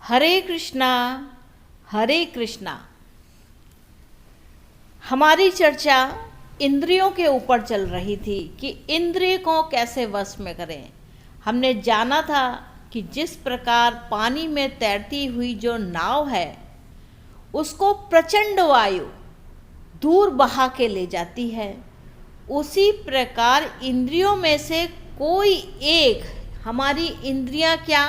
हरे कृष्णा हरे कृष्णा। हमारी चर्चा इंद्रियों के ऊपर चल रही थी कि इंद्रिय को कैसे वश में करें। हमने जाना था कि जिस प्रकार पानी में तैरती हुई जो नाव है उसको प्रचंड वायु दूर बहा के ले जाती है, उसी प्रकार इंद्रियों में से कोई एक हमारी इंद्रियां क्या,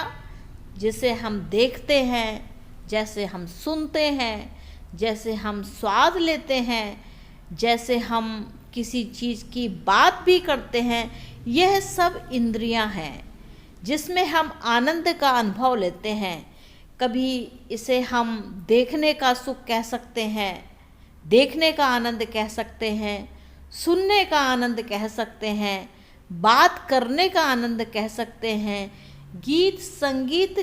जिसे हम देखते हैं, जैसे हम सुनते हैं, जैसे हम स्वाद लेते हैं, जैसे हम किसी चीज़ की बात भी करते हैं, यह सब इंद्रियां हैं जिसमें हम आनंद का अनुभव लेते हैं। कभी इसे हम देखने का सुख कह सकते हैं, देखने का आनंद कह सकते हैं, सुनने का आनंद कह सकते हैं, बात करने का आनंद कह सकते हैं, गीत संगीत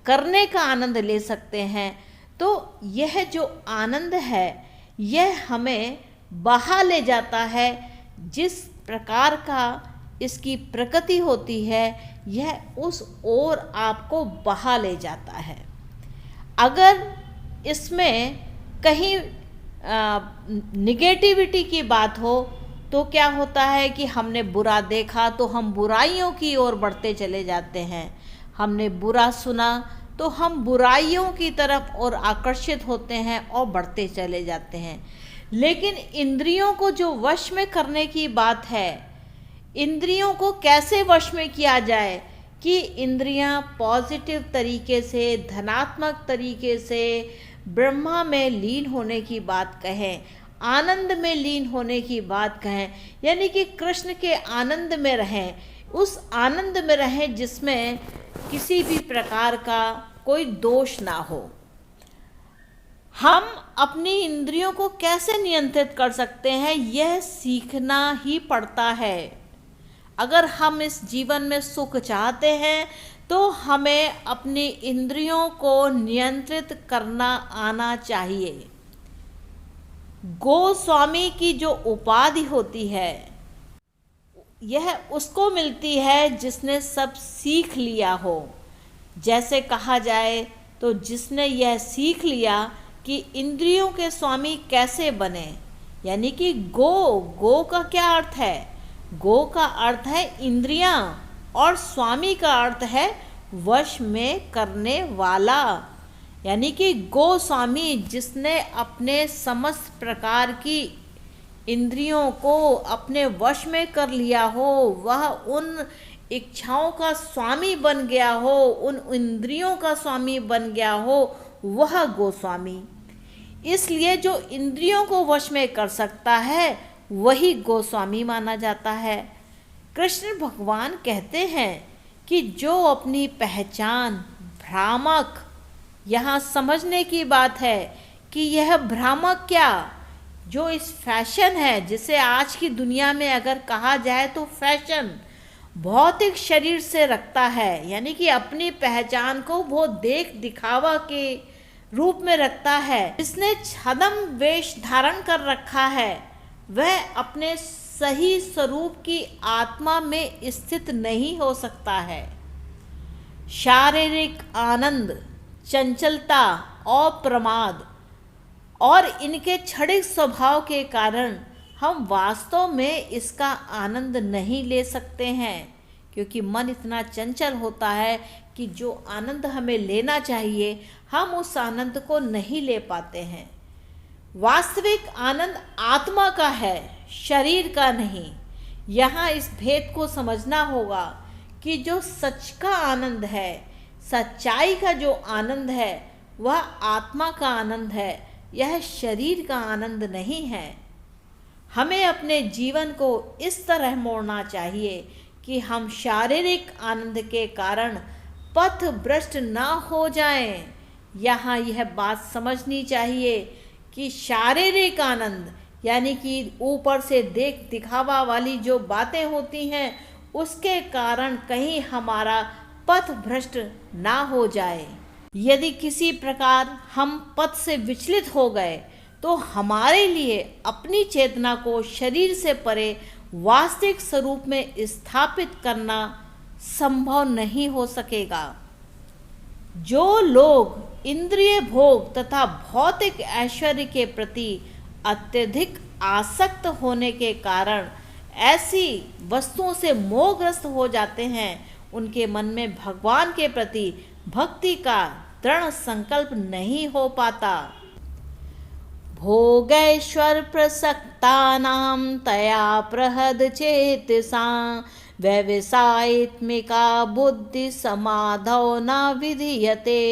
करने का आनंद ले सकते हैं। तो यह जो आनंद है यह हमें बहा ले जाता है। जिस प्रकार का इसकी प्रकृति होती है यह उस ओर आपको बहा ले जाता है। अगर इसमें कहीं निगेटिविटी की बात हो तो क्या होता है कि हमने बुरा देखा तो हम बुराइयों की ओर बढ़ते चले जाते हैं, हमने बुरा सुना तो हम बुराइयों की तरफ और आकर्षित होते हैं और बढ़ते चले जाते हैं। लेकिन इंद्रियों को जो वश में करने की बात है, इंद्रियों को कैसे वश में किया जाए कि इंद्रियां पॉजिटिव तरीके से, धनात्मक तरीके से ब्रह्मा में लीन होने की बात कहें, आनंद में लीन होने की बात कहें, यानी कि कृष्ण के आनंद में रहें, उस आनंद में रहें जिसमें किसी भी प्रकार का कोई दोष ना हो। हम अपनी इंद्रियों को कैसे नियंत्रित कर सकते हैं, यह सीखना ही पड़ता है। अगर हम इस जीवन में सुख चाहते हैं तो हमें अपनी इंद्रियों को नियंत्रित करना आना चाहिए। गोस्वामी की जो उपाधि होती है यह उसको मिलती है जिसने सब सीख लिया हो। जैसे कहा जाए तो जिसने यह सीख लिया कि इंद्रियों के स्वामी कैसे बने, यानी कि गो का क्या अर्थ है? गो का अर्थ है इंद्रियां और स्वामी का अर्थ है वश में करने वाला, यानी कि गोस्वामी जिसने अपने समस्त प्रकार की इंद्रियों को अपने वश में कर लिया हो, वह उन इच्छाओं का स्वामी बन गया हो, उन इंद्रियों का स्वामी बन गया हो, वह गोस्वामी। इसलिए जो इंद्रियों को वश में कर सकता है वही गोस्वामी माना जाता है। कृष्ण भगवान कहते हैं कि जो अपनी पहचान भ्रामक, यहाँ समझने की बात है कि यह भ्रामक क्या, जो इस फैशन है, जिसे आज की दुनिया में अगर कहा जाए तो फैशन भौतिक शरीर से रखता है, यानी कि अपनी पहचान को वो देख दिखावा के रूप में रखता है। जिसने छद्म वेश धारण कर रखा है वह अपने सही स्वरूप की आत्मा में स्थित नहीं हो सकता है। शारीरिक आनंद, चंचलता और प्रमाद और इनके क्षणिक स्वभाव के कारण हम वास्तव में इसका आनंद नहीं ले सकते हैं, क्योंकि मन इतना चंचल होता है कि जो आनंद हमें लेना चाहिए हम उस आनंद को नहीं ले पाते हैं। वास्तविक आनंद आत्मा का है, शरीर का नहीं। यहाँ इस भेद को समझना होगा कि जो सच का आनंद है, सच्चाई का जो आनंद है वह आत्मा का आनंद है, यह शरीर का आनंद नहीं है। हमें अपने जीवन को इस तरह मोड़ना चाहिए कि हम शारीरिक आनंद के कारण पथ भ्रष्ट ना हो जाएं। यहाँ यह बात समझनी चाहिए कि शारीरिक आनंद, यानी कि ऊपर से देख दिखावा वाली जो बातें होती हैं उसके कारण कहीं हमारा पथ भ्रष्ट ना हो जाए। यदि किसी प्रकार हम पथ से विचलित हो गए तो हमारे लिए अपनी चेतना को शरीर से परे वास्तविक स्वरूप में स्थापित करना संभव नहीं हो सकेगा। जो लोग इंद्रिय भोग तथा भौतिक ऐश्वर्य के प्रति अत्यधिक आसक्त होने के कारण ऐसी वस्तुओं से मोहग्रस्त हो जाते हैं, उनके मन में भगवान के प्रति भक्ति का दृढ़ संकल्प नहीं हो पाता। भोगैश्वर प्रसक्तानां तया प्रहद चेतसा व्यवसायित्मिका बुद्धि समाधौ न विधीयते।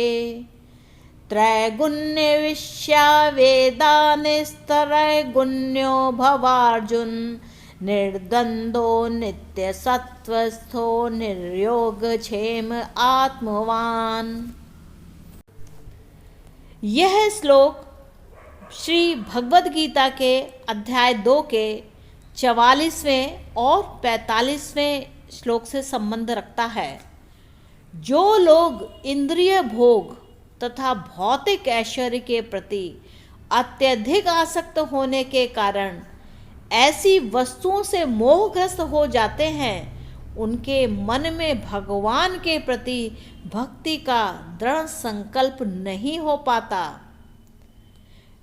त्रैगुण्य विश्या वेदा निस्तरैगुण्यो भवार्जुन निर्द्वंदो नित्य सत्वस्थो निर्योग क्षेम आत्मवान। यह श्लोक श्री भगवद गीता के अध्याय 2 के 44वें और 45वें श्लोक से संबंध रखता है। जो लोग इंद्रिय भोग तथा भौतिक ऐश्वर्य के प्रति अत्यधिक आसक्त होने के कारण ऐसी वस्तुओं से मोहग्रस्त हो जाते हैं, उनके मन में भगवान के प्रति भक्ति का दृढ़ संकल्प नहीं हो पाता।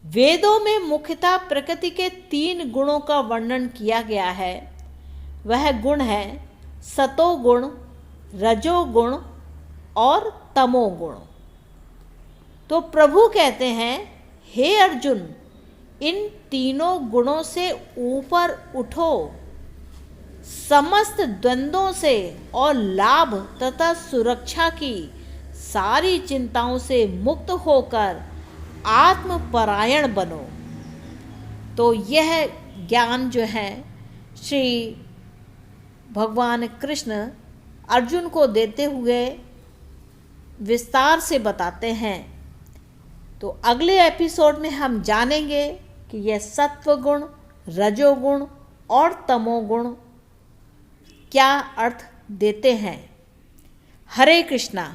वेदों में मुख्यतः प्रकृति के 3 गुणों का वर्णन किया गया है। वह गुण है सतोगुण, रजोगुण और तमोगुण। तो प्रभु कहते हैं, हे अर्जुन, इन तीनों गुणों से ऊपर उठो, समस्त द्वंद्वों से और लाभ तथा सुरक्षा की सारी चिंताओं से मुक्त होकर आत्मपरायण बनो। तो यह ज्ञान जो है श्री भगवान कृष्ण अर्जुन को देते हुए विस्तार से बताते हैं। तो अगले एपिसोड में हम जानेंगे कि यह सत्वगुण, रजोगुण और तमोगुण क्या अर्थ देते हैं। हरे कृष्णा।